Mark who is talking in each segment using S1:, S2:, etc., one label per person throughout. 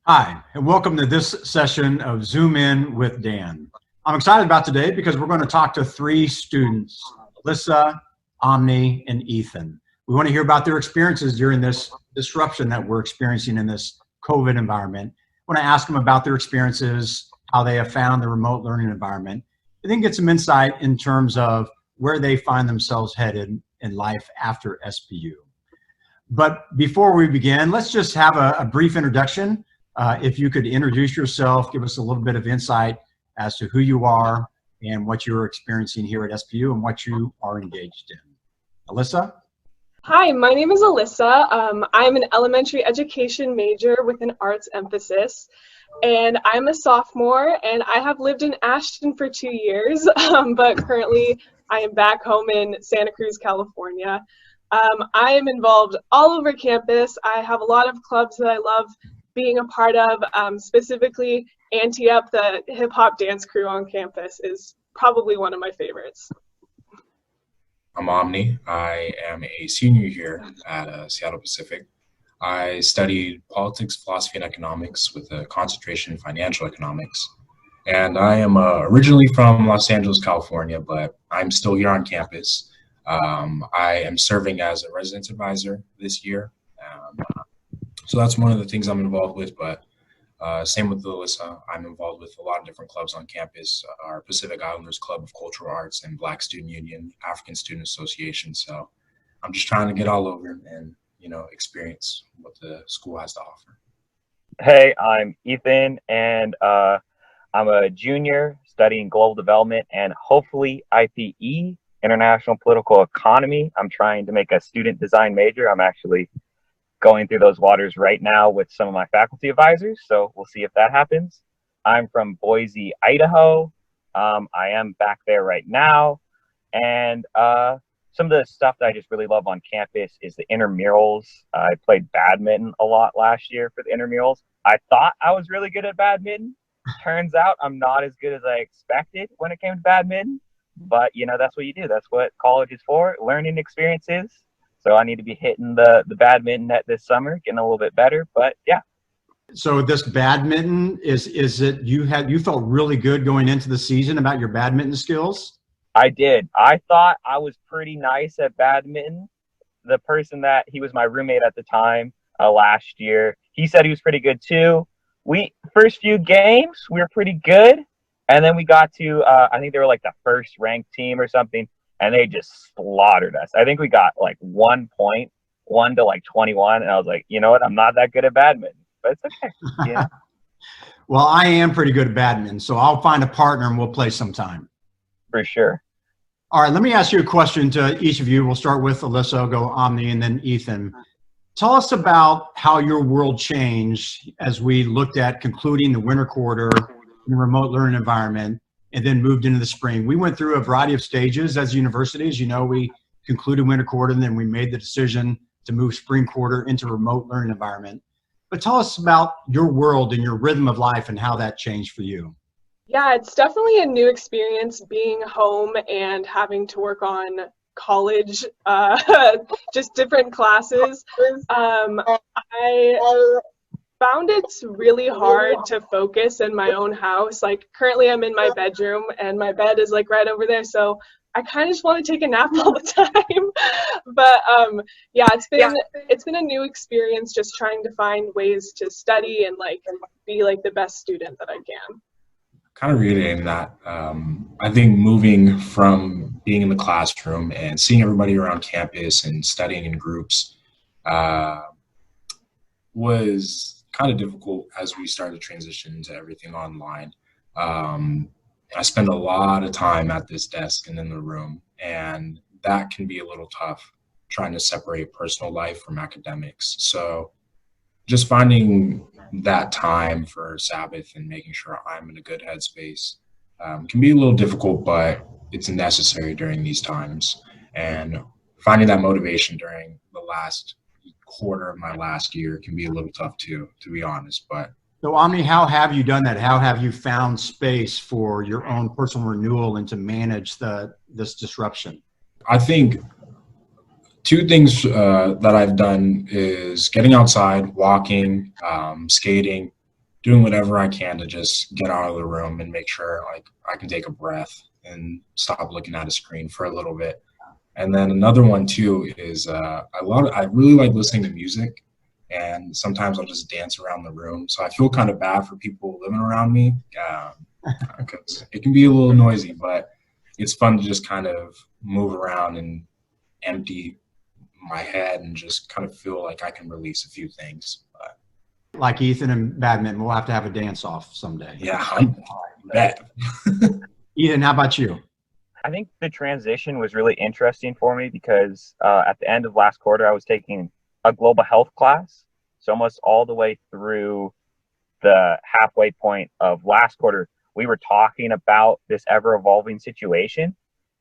S1: Hi, and welcome to this session of Zoom In with Dan. I'm excited about today because we're going to talk to three students, Alyssa, Omni, and Ethan. We want to hear about their experiences during this disruption that we're experiencing in this COVID environment. I want to ask them about their experiences, how they have found the remote learning environment, and then get some insight in terms of where they find themselves headed in life after SPU. But before we begin, let's just have a brief introduction. If you could introduce yourself, give us a little bit of insight as to who you are and what you're experiencing here at SPU and what you are engaged in. Alyssa?
S2: Hi, my name is Alyssa. I'm an elementary education major with an arts emphasis, and I'm a sophomore, and I have lived in Ashton for 2 years, but currently I am back home in Santa Cruz, California. I am involved all over campus. I have a lot of clubs that I love being a part of, specifically Ante Up, the hip hop dance crew on campus is probably one of my favorites.
S3: I'm Omni. I am a senior here at Seattle Pacific. I studied politics, philosophy, and economics with a concentration in financial economics. And I am originally from Los Angeles, California, but I'm still here on campus. I am serving as a residence advisor this year. So that's one of the things I'm involved with, but same with Alyssa. I'm involved with a lot of different clubs on campus, our Pacific Islanders Club of Cultural Arts and Black Student Union, African Student Association. So I'm just trying to get all over and, experience what the school has to offer.
S4: Hey, I'm Ethan, and I'm a junior studying global development and hopefully IPE, International Political Economy. I'm trying to make a student design major. I'm actually going through those waters right now with some of my faculty advisors, so we'll see if that happens. I'm from Boise, Idaho. I am back there right now, and some of the stuff that I just really love on campus is the intramurals. I played badminton a lot last year for the intramurals. I thought I was really good at badminton. Turns out I'm not as good as I expected when it came to badminton, but that's what you do. That's what college is for, learning experiences. So I need to be hitting the badminton net this summer, getting a little bit better, but yeah.
S1: So this badminton, is it you felt really good going into the season about your badminton skills?
S4: I did. I thought I was pretty nice at badminton. The person he was my roommate at the time last year, he said he was pretty good too. First few games, we were pretty good. And then we got to, I think they were like the first ranked team or something. And they just slaughtered us. I think we got like 1 point, 1 to like 21. And I was like, you know what? I'm not that good at badminton, but it's okay. Yeah.
S1: Well, I am pretty good at badminton, so I'll find a partner and we'll play sometime.
S4: For sure.
S1: All right, let me ask you a question to each of you. We'll start with Alyssa, I'll go Omni, and then Ethan. Tell us about how your world changed as we looked at concluding the winter quarter in a remote learning environment and then moved into the spring. We went through a variety of stages as universities. We concluded winter quarter, and then we made the decision to move spring quarter into a remote learning environment. But tell us about your world and your rhythm of life and how that changed for you.
S2: Yeah, it's definitely a new experience being home and having to work on college, just different classes. I found it's really hard to focus in my own house. Like currently I'm in my bedroom and my bed is like right over there. So I kind of just want to take a nap all the time. But yeah, it's been a new experience just trying to find ways to study and like be like the best student that I can.
S3: Kind of reiterating that, I think moving from being in the classroom and seeing everybody around campus and studying in groups was kind of difficult as we started to transition into everything online. I spend a lot of time at this desk and in the room, and that can be a little tough trying to separate personal life from academics. So just finding that time for Sabbath and making sure I'm in a good headspace can be a little difficult, but it's necessary during these times. And finding that motivation during the last quarter of my last year can be a little tough too, to be honest. But
S1: so Omni, how have you done that? How have you found space for your own personal renewal and to manage this disruption?
S3: I think two things that I've done is getting outside, walking, skating, doing whatever I can to just get out of the room and make sure like I can take a breath and stop looking at a screen for a little bit. And then another one too is I really like listening to music, and sometimes I'll just dance around the room. So I feel kind of bad for people living around me because it can be a little noisy, but it's fun to just kind of move around and empty my head and just kind of feel like I can release a few things. But
S1: Like Ethan and badminton, we'll have to have a dance off someday.
S3: yeah, I'm bet.
S1: Ethan, how about you?
S4: I think the transition was really interesting for me because at the end of last quarter, I was taking a global health class. So almost all the way through the halfway point of last quarter, we were talking about this ever evolving situation.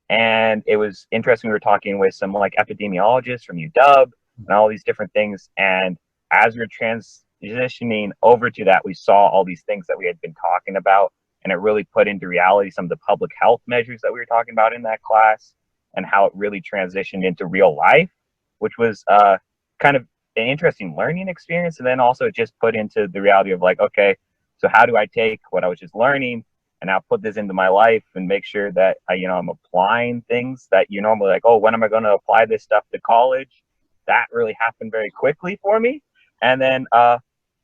S4: And it was interesting. We were talking with some like epidemiologists from UW and all these different things. And as we were transitioning over to that, we saw all these things that we had been talking about. And it really put into reality some of the public health measures that we were talking about in that class and how it really transitioned into real life, which was kind of an interesting learning experience. And then also just put into the reality of like, okay, so how do I take what I was just learning and now put this into my life and make sure that I'm applying things that you normally like, oh, when am I going to apply this stuff to college? That really happened very quickly for me. And then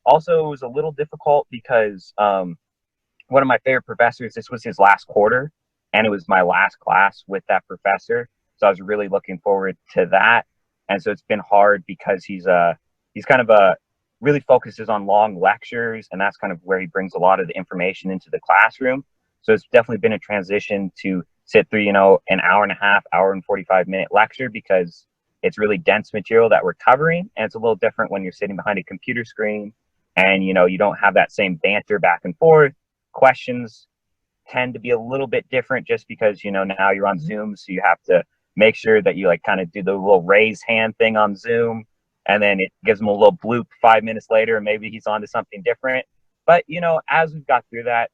S4: also it was a little difficult because one of my favorite professors, this was his last quarter, and it was my last class with that professor. So I was really looking forward to that. And so it's been hard because he's kind of really focuses on long lectures, and that's kind of where he brings a lot of the information into the classroom. So it's definitely been a transition to sit through, an hour and a half, hour and 45-minute lecture because it's really dense material that we're covering. And it's a little different when you're sitting behind a computer screen and, you don't have that same banter back and forth. Questions tend to be a little bit different just because, now you're on Zoom. So you have to make sure that you like kind of do the little raise hand thing on Zoom. And then it gives him a little bloop 5 minutes later, and maybe he's on to something different. But, as we've got through that,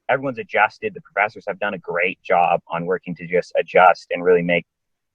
S4: everyone's adjusted. The professors have done a great job on working to just adjust and really make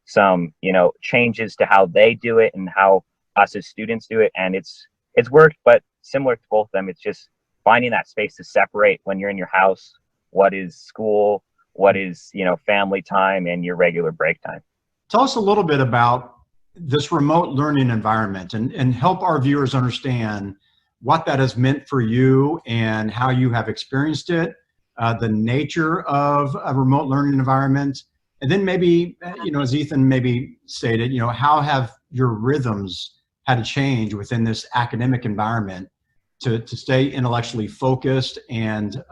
S4: some, changes to how they do it and how us as students do it. And it's worked, but similar to both of them, it's just finding that space to separate when you're in your house, what is school, what is, family time and your regular break time.
S1: Tell us a little bit about this remote learning environment and help our viewers understand what that has meant for you and how you have experienced it, the nature of a remote learning environment, and then maybe, as Ethan maybe stated, how have your rhythms had to change within this academic environment to stay intellectually focused and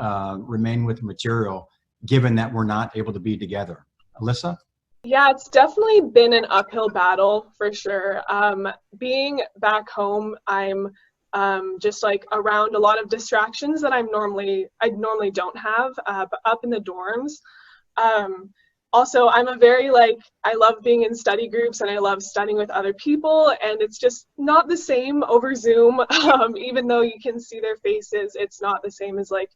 S1: remain with the material, given that we're not able to be together. Alyssa?
S2: Yeah, it's definitely been an uphill battle for sure. Being back home, I'm just like around a lot of distractions that I normally don't have, but up in the dorms. Also, I'm I love being in study groups and I love studying with other people, and it's just not the same over Zoom. Even though you can see their faces, it's not the same as like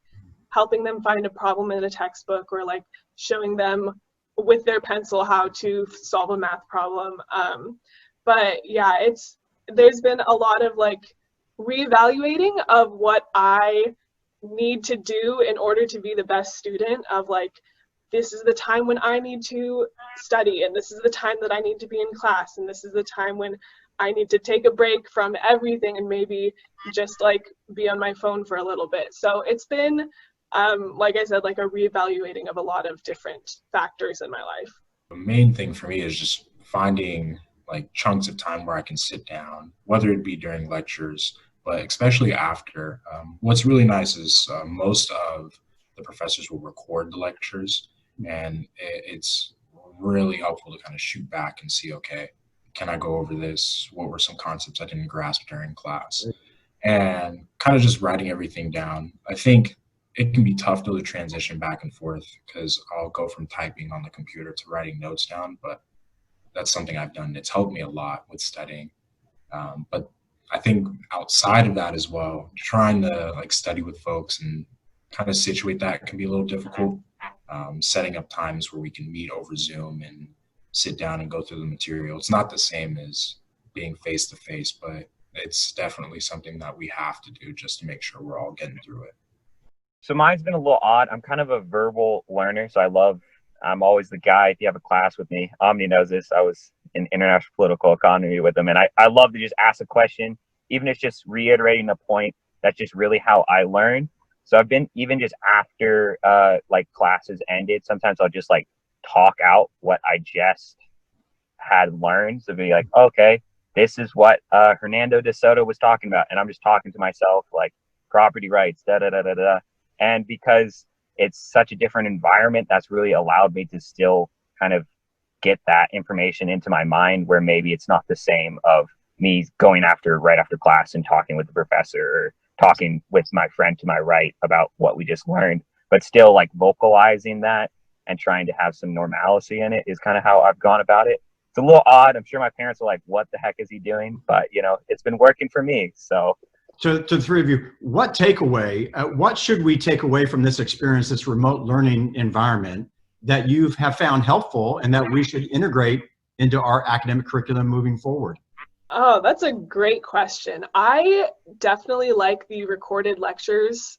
S2: helping them find a problem in a textbook or like showing them with their pencil how to solve a math problem. But yeah, there's been a lot of like reevaluating of what I need to do in order to be the best student, of like, this is the time when I need to study, and this is the time that I need to be in class, and this is the time when I need to take a break from everything and maybe just like be on my phone for a little bit. So it's been, like I said, like a reevaluating of a lot of different factors in my life.
S3: The main thing for me is just finding like chunks of time where I can sit down, whether it be during lectures, but especially after. What's really nice is most of the professors will record the lectures, and it's really helpful to kind of shoot back and see, okay, can I go over this? What were some concepts I didn't grasp during class? And kind of just writing everything down. I think it can be tough to transition back and forth because I'll go from typing on the computer to writing notes down, but that's something I've done. It's helped me a lot with studying. But I think outside of that as well, trying to like study with folks and kind of situate that can be a little difficult. Setting up times where we can meet over Zoom and sit down and go through the material. It's not the same as being face to face, but it's definitely something that we have to do just to make sure we're all getting through it.
S4: So mine's been a little odd. I'm kind of a verbal learner, so I'm always the guy. If you have a class with me, Omni knows this. I was in international political economy with them, and I love to just ask a question, even if it's just reiterating a point. That's just really how I learn. So I've been, even just after like classes ended, sometimes I'll just like talk out what I just had learned. So be like, okay, this is what Hernando de Soto was talking about, and I'm just talking to myself like property rights, da da da da da. And because it's such a different environment, that's really allowed me to still kind of get that information into my mind, where maybe it's not the same of me going right after class and talking with the professor, or talking with my friend to my right about what we just learned, but still like vocalizing that and trying to have some normalcy in it is kind of how I've gone about it. It's a little odd. I'm sure my parents are like, what the heck is he doing? But it's been working for me. So
S1: to the three of you, what should we take away from this experience, this remote learning environment, that you have found helpful and that we should integrate into our academic curriculum moving forward?
S2: Oh, that's a great question. I definitely like the recorded lectures.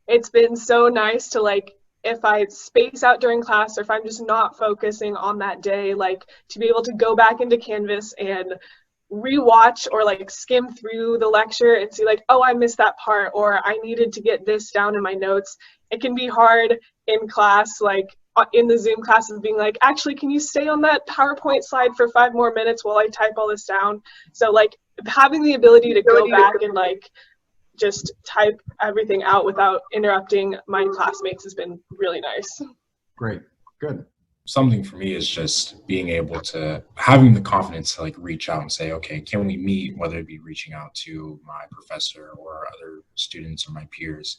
S2: It's been so nice to, like, if I space out during class, or if I'm just not focusing on that day, like, to be able to go back into Canvas and rewatch or like skim through the lecture and see like, oh, I missed that part, or I needed to get this down in my notes. It can be hard in class, like in the Zoom class, of being like, actually, can you stay on that PowerPoint slide for 5 more minutes while I type all this down? So like having the ability to go back and like just type everything out without interrupting my classmates has been really nice.
S1: Great, good.
S3: Something for me is just being able to having the confidence to like reach out and say, okay, can we meet, whether it be reaching out to my professor or other students or my peers,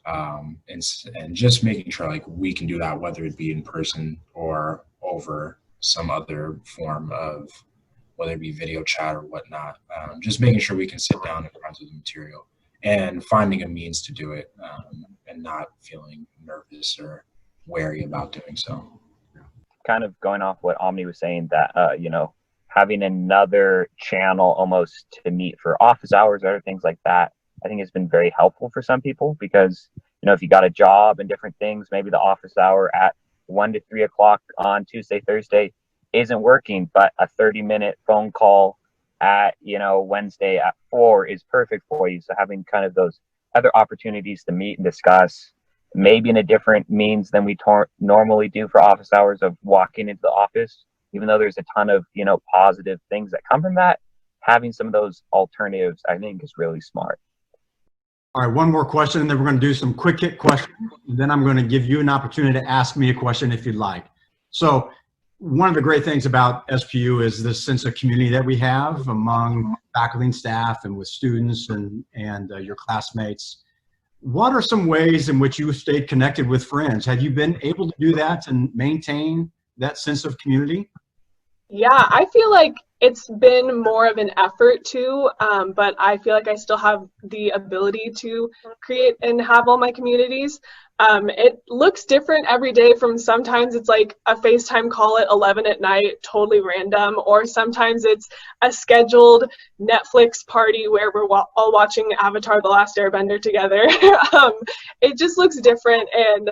S3: and just making sure like we can do that, whether it be in person or over some other form of, whether it be video chat or whatnot. Just making sure we can sit down in front of the material and finding a means to do it, and not feeling nervous or wary about doing so.
S4: kind of going off what Omni was saying, that having another channel almost to meet for office hours or other things like that, I think has been very helpful for some people, because if you got a job and different things, maybe the office hour at 1 to 3 o'clock on Tuesday, Thursday isn't working, but a 30-minute phone call at Wednesday at 4 is perfect for you. So having kind of those other opportunities to meet and discuss, maybe in a different means than we normally do for office hours, of walking into the office, even though there's a ton of positive things that come from that, having some of those alternatives, I think, is really smart.
S1: All right, one more question, and then we're going to do some quick hit questions, and then I'm going to give you an opportunity to ask me a question if you'd like. So one of the great things about SPU is this sense of community that we have among faculty and staff, and with students and your classmates. What are some ways in which you have stayed connected with friends? Have you been able to do that and maintain that sense of community?
S2: Yeah, I feel like it's been more of an effort too, but I feel like I still have the ability to create and have all my communities. It looks different every day. From sometimes it's like a FaceTime call at 11 at night, totally random, or sometimes it's a scheduled Netflix party where we're all watching Avatar: The Last Airbender together. It just looks different, and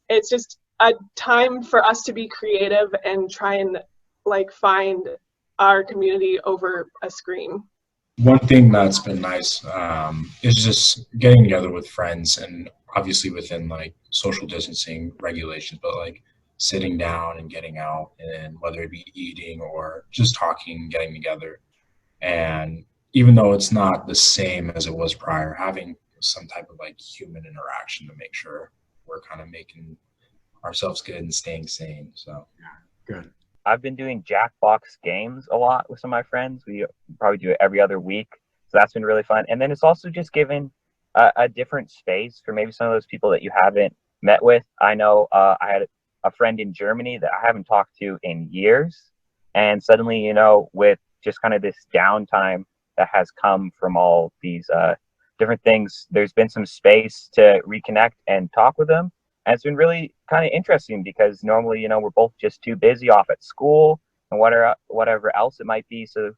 S2: it's just a time for us to be creative and try and like find our community over a screen.
S3: One thing that's been nice is just getting together with friends, and obviously within like social distancing regulations, but like sitting down and getting out, and whether it be eating or just talking, getting together. And even though it's not the same as it was prior, having some type of like human interaction to make sure we're kind of making ourselves good and staying sane. So
S1: good.
S4: I've been doing Jackbox games a lot with some of my friends. We probably do it every other week. So that's been really fun. And then it's also just given a different space for maybe some of those people that you haven't met with. I know I had a friend in Germany that I haven't talked to in years. And suddenly, with just kind of this downtime that has come from all these different things, there's been some space to reconnect and talk with them. And it's been really kind of interesting, because normally, we're both just too busy off at school and whatever else it might be. So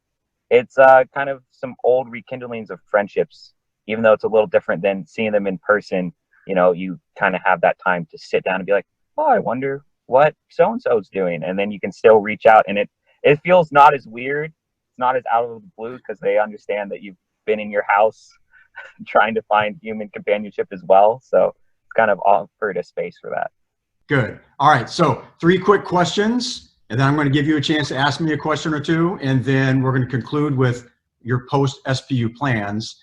S4: it's kind of some old rekindlings of friendships. Even though it's a little different than seeing them in person, you know, you kind of have that time to sit down and be like, oh, I wonder what so and so's doing, and then you can still reach out, and it feels not as weird. It's not as out of the blue because they understand that you've been in your house trying to find human companionship as well. So it's kind of offered a space for that.
S1: Good. All right. So 3 quick questions, and then I'm going to give you a chance to ask me a question or two, and then we're going to conclude with your post-SPU plans.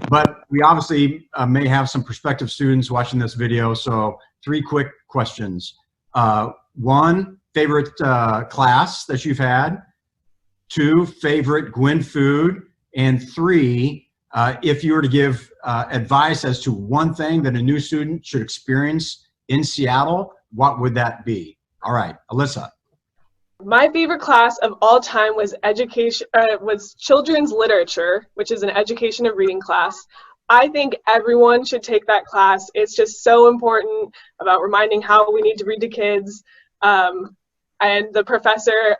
S1: But we obviously may have some prospective students watching this video, so 3 quick questions. 1, favorite class that you've had. 2, favorite Gwyn food. And 3, if you were to give advice as to one thing that a new student should experience in Seattle, what would that be? All right, Alyssa.
S2: My favorite class of all time was children's literature, which is an education of reading class. I think everyone should take that class. It's just so important about reminding how we need to read to kids. And the professor,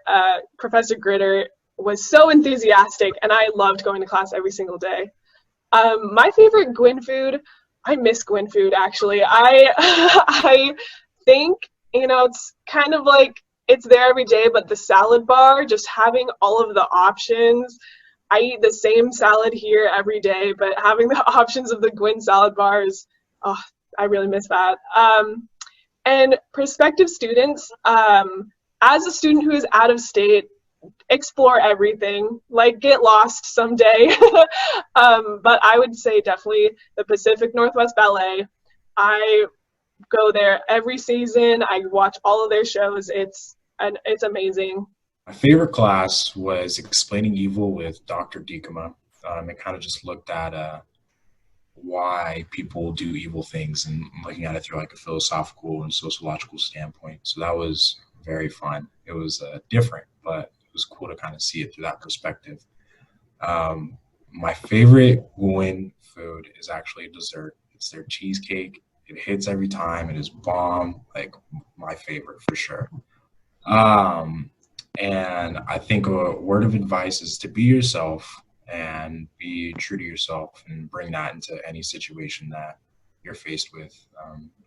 S2: Professor Gritter, was so enthusiastic, and I loved going to class every single day. My favorite Gwyn food, I miss Gwyn food actually. I think, you know, it's kind of like it's there every day, but the salad bar, just having all of the options. I eat the same salad here every day, but having the options of the Gwyn salad bars, oh, I really miss that. And prospective students, as a student who is out of state, explore everything, like get lost someday. But I would say definitely the Pacific Northwest Ballet. I go there every season. I watch all of their shows. It's amazing.
S3: My favorite class was Explaining Evil with Dr. Dikema. It kind of just looked at why people do evil things and looking at it through like a philosophical and sociological standpoint. So that was very fun. It was different, but it was cool to kind of see it through that perspective. My favorite Gwyn food is actually a dessert. It's their cheesecake. It hits every time. It is bomb. Like my favorite for sure. And I think a word of advice is to be yourself and be true to yourself and bring that into any situation that you're faced with.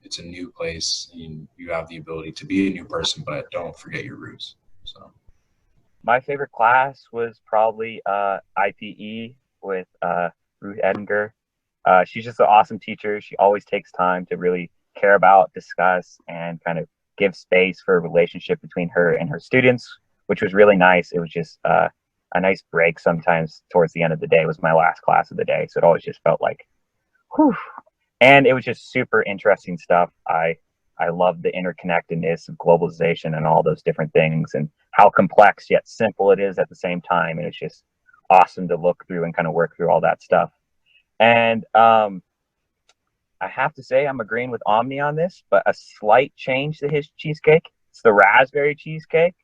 S3: It's a new place and you have the ability to be a new person, but don't forget your roots. So
S4: my favorite class was probably IPE with Ruth Edinger. She's just an awesome teacher. She always takes time to really care about, discuss, and kind of give space for a relationship between her and her students, which was really nice. It was just a nice break sometimes towards the end of the day. It was my last class of the day, so it always just felt like, whew. And it was just super interesting stuff. I love the interconnectedness of globalization and all those different things and how complex yet simple it is at the same time. And it's just awesome to look through and kind of work through all that stuff. And I have to say I'm agreeing with Omni on this, but a slight change to his cheesecake. It's the raspberry cheesecake.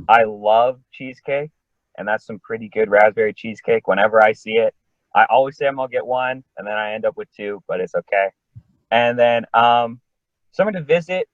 S4: I love cheesecake, and that's some pretty good raspberry cheesecake. Whenever I see it, I always say I'm gonna get one, and then I end up with 2, but it's okay. And then somewhere to visit.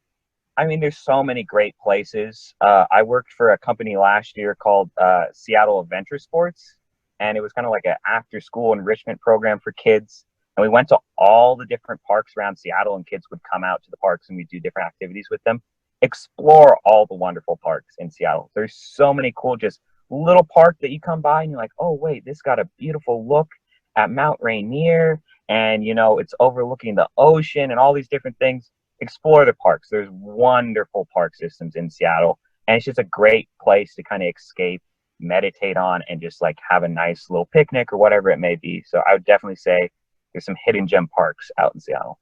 S4: I mean, there's so many great places. I worked for a company last year called Seattle Adventure Sports, and it was kind of like an after-school enrichment program for kids. And we went to all the different parks around Seattle, and kids would come out to the parks and we'd do different activities with them. Explore all the wonderful parks in Seattle. There's so many cool, just little park that you come by and you're like, oh, wait, this got a beautiful look at Mount Rainier. And, you know, it's overlooking the ocean and all these different things. Explore the parks. There's wonderful park systems in Seattle. And it's just a great place to kind of escape, meditate on, and just like have a nice little picnic or whatever it may be. So I would definitely say there's some hidden gem parks out in Seattle.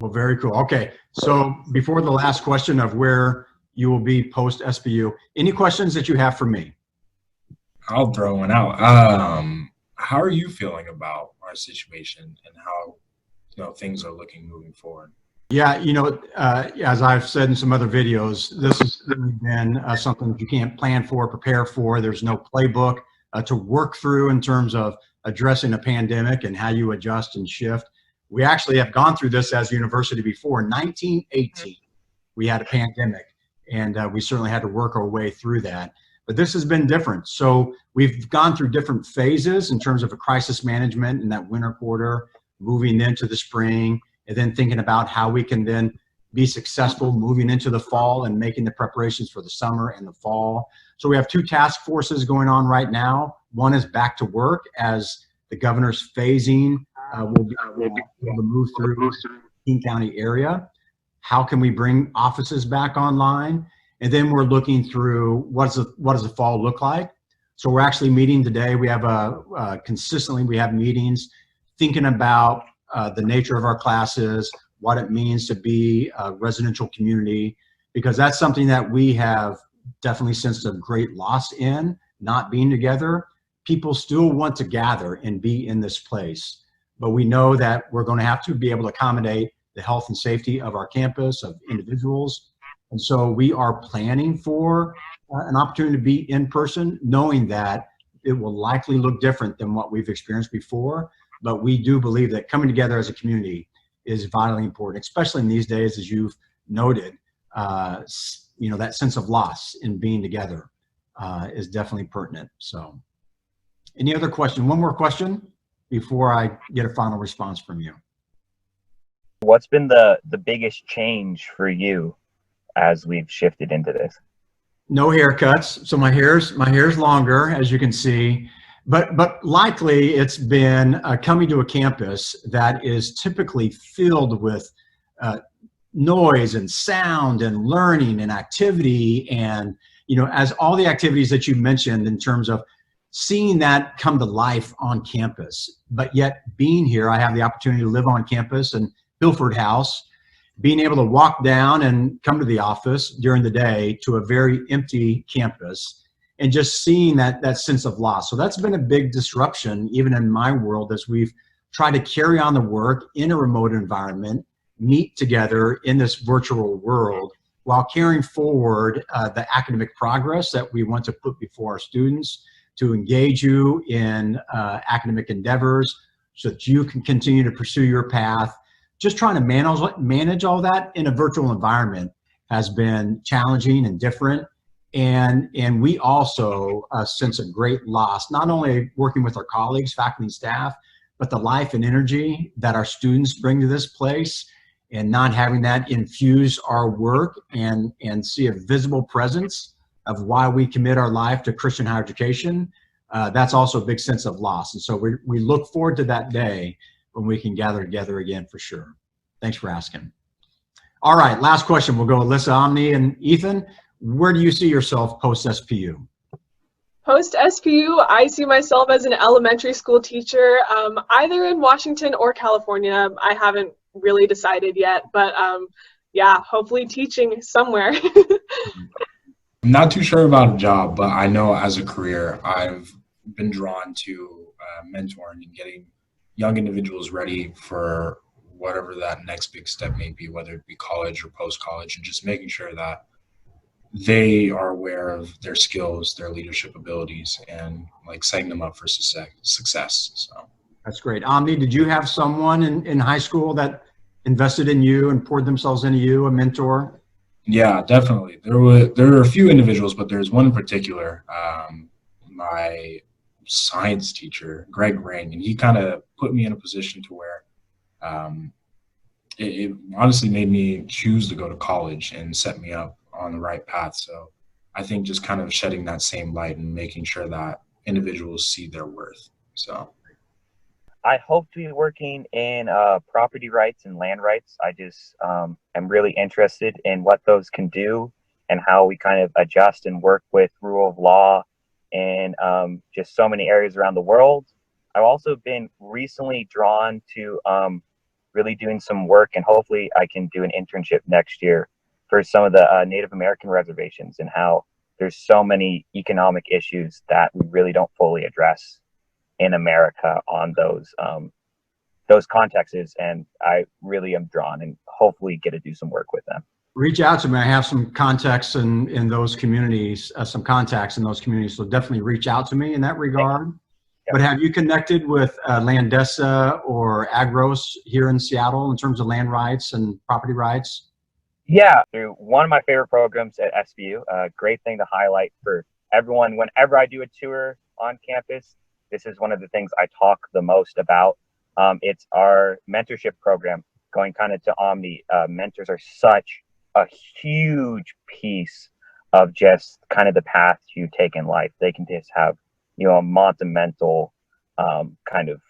S1: Well, very cool. Okay, so before the last question of where you will be post SPU, any questions that you have for me?
S3: I'll throw one out. How are you feeling about our situation and how things are looking moving forward?
S1: Yeah, as I've said in some other videos, this has really been something that you can't plan for, prepare for. There's no playbook to work through in terms of addressing a pandemic and how you adjust and shift. We actually have gone through this as a university before. In 1918, we had a pandemic, and we certainly had to work our way through that. but this has been different. So we've gone through different phases in terms of a crisis management in that winter quarter, moving into the spring, and then thinking about how we can then be successful moving into the fall and making the preparations for the summer and the fall. So we have two task forces going on right now. One is back to work as the governor's phasing will be able to move through the King County area. How can we bring offices back online? And then we're looking through what does the fall look like? So we're actually meeting today. We have consistently we have meetings thinking about the nature of our classes, what it means to be a residential community, because that's something that we have definitely sensed a great loss in, not being together. People still want to gather and be in this place, but we know that we're going to have to be able to accommodate the health and safety of our campus, of individuals. And so we are planning for an opportunity to be in person, knowing that it will likely look different than what we've experienced before. But we do believe that coming together as a community is vitally important, especially in these days, as you've noted. That sense of loss in being together is definitely pertinent. So, any other question? One more question before I get a final response from you.
S4: What's been the biggest change for you as we've shifted into this?
S1: No haircuts, so my hair's longer, as you can see. But likely it's been coming to a campus that is typically filled with noise and sound and learning and activity, and as all the activities that you mentioned in terms of seeing that come to life on campus. But yet being here, I have the opportunity to live on campus in Hilford House, being able to walk down and come to the office during the day to a very empty campus, and just seeing that sense of loss. So that's been a big disruption, even in my world, as we've tried to carry on the work in a remote environment, meet together in this virtual world, while carrying forward the academic progress that we want to put before our students, to engage you in academic endeavors so that you can continue to pursue your path. Just trying to manage all that in a virtual environment has been challenging and different. And we also sense a great loss, not only working with our colleagues, faculty, and staff, but the life and energy that our students bring to this place, and not having that infuse our work and see a visible presence of why we commit our life to Christian higher education. That's also a big sense of loss. And so we look forward to that day when we can gather together again, for sure. Thanks for asking. All right, last question. We'll go Alyssa, Omni, and Ethan. Where do you see yourself post-SPU?
S2: Post-SPU, I see myself as an elementary school teacher, either in Washington or California. I haven't really decided yet, but yeah, hopefully teaching somewhere.
S3: I'm not too sure about a job, but I know as a career, I've been drawn to mentoring and getting young individuals ready for whatever that next big step may be, whether it be college or post-college, and just making sure that they are aware of their skills, their leadership abilities, and like setting them up for success. So
S1: that's great. Omni, did you have someone in high school that invested in you and poured themselves into you, a mentor?
S3: Yeah, definitely. There were a few individuals, but there's one in particular, my science teacher, Greg Ring, and he kind of put me in a position to where it honestly made me choose to go to college and set me up on the right path. So I think just kind of shedding that same light and making sure that individuals see their worth. So
S4: I hope to be working in property rights and land rights. I just am really interested in what those can do and how we kind of adjust and work with rule of law and just so many areas around the world. I've also been recently drawn to really doing some work, and hopefully I can do an internship next year for some of the Native American reservations, and how there's so many economic issues that we really don't fully address in America on those contexts, and I really am drawn and hopefully get to do some work with them.
S1: Reach out to me. I have some contacts in those communities, some contacts in those communities, so definitely reach out to me in that regard. Yep. But have you connected with Landesa or Agros here in Seattle in terms of land rights and property rights?
S4: Yeah, through one of my favorite programs at SVU, a great thing to highlight for everyone, whenever I do a tour on campus, this is one of the things I talk the most about. It's our mentorship program. Going kind of to Omni, mentors are such a huge piece of just kind of the path you take in life. They can just have, a monumental kind of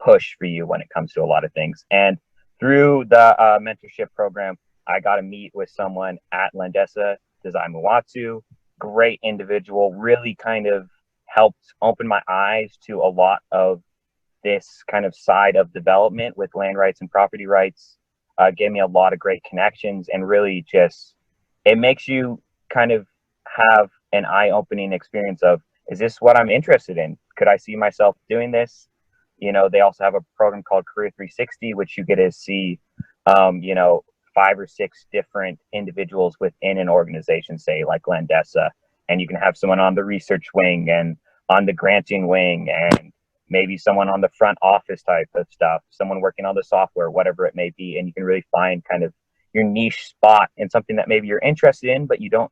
S4: push for you when it comes to a lot of things. And through the mentorship program, I got to meet with someone at Landesa Design Muwatsu, great individual, really kind of helped open my eyes to a lot of this kind of side of development with land rights and property rights. Gave me a lot of great connections, and really just, it makes you kind of have an eye-opening experience of, is this what I'm interested in? Could I see myself doing this? They also have a program called Career 360, which you get to see, 5 or 6 different individuals within an organization, say like Landesa, and you can have someone on the research wing and on the granting wing, and maybe someone on the front office type of stuff, someone working on the software, whatever it may be. And you can really find kind of your niche spot in something that maybe you're interested in, but you don't,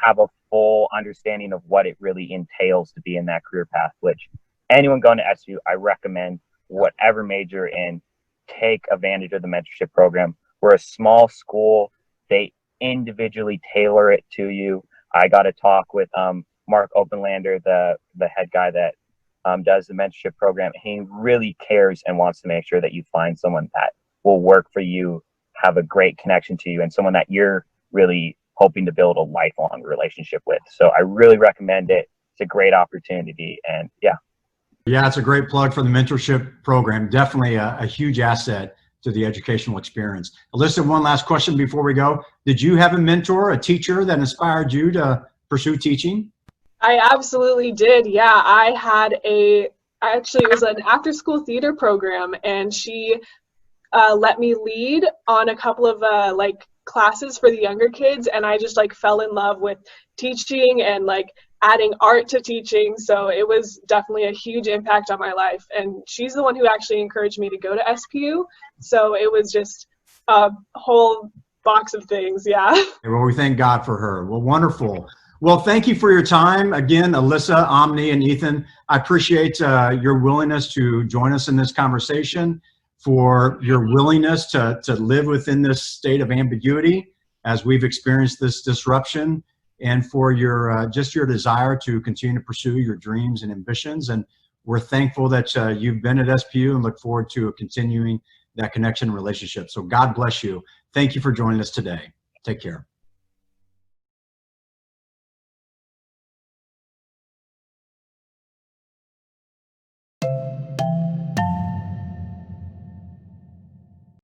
S4: have a full understanding of what it really entails to be in that career path, which anyone going to SU, I recommend whatever major in, take advantage of the mentorship program. We're a small school. They individually tailor it to you. I got to talk with Mark Openlander, the head guy that does the mentorship program. He really cares and wants to make sure that you find someone that will work for you, have a great connection to you, and someone that you're really hoping to build a lifelong relationship with. So I really recommend it. It's a great opportunity. And yeah.
S1: Yeah, it's a great plug for the mentorship program. Definitely a huge asset to the educational experience. Alyssa, one last question before we go. Did you have a mentor, a teacher that inspired you to pursue teaching?
S2: I absolutely did. Yeah, it was an after school theater program, and she let me lead on a couple of classes for the younger kids, and I just fell in love with teaching and adding art to teaching. So it was definitely a huge impact on my life, and she's the one who actually encouraged me to go to SPU. So it was just a whole box of things. Yeah.
S1: Well, we thank God for her. Well, wonderful. Well, thank you for your time. Again, Alyssa, Omni, and Ethan, I appreciate your willingness to join us in this conversation, for your willingness to live within this state of ambiguity as we've experienced this disruption, and for your just your desire to continue to pursue your dreams and ambitions. And we're thankful that you've been at SPU, and look forward to continuing that connection and relationship. So God bless you. Thank you for joining us today. Take care.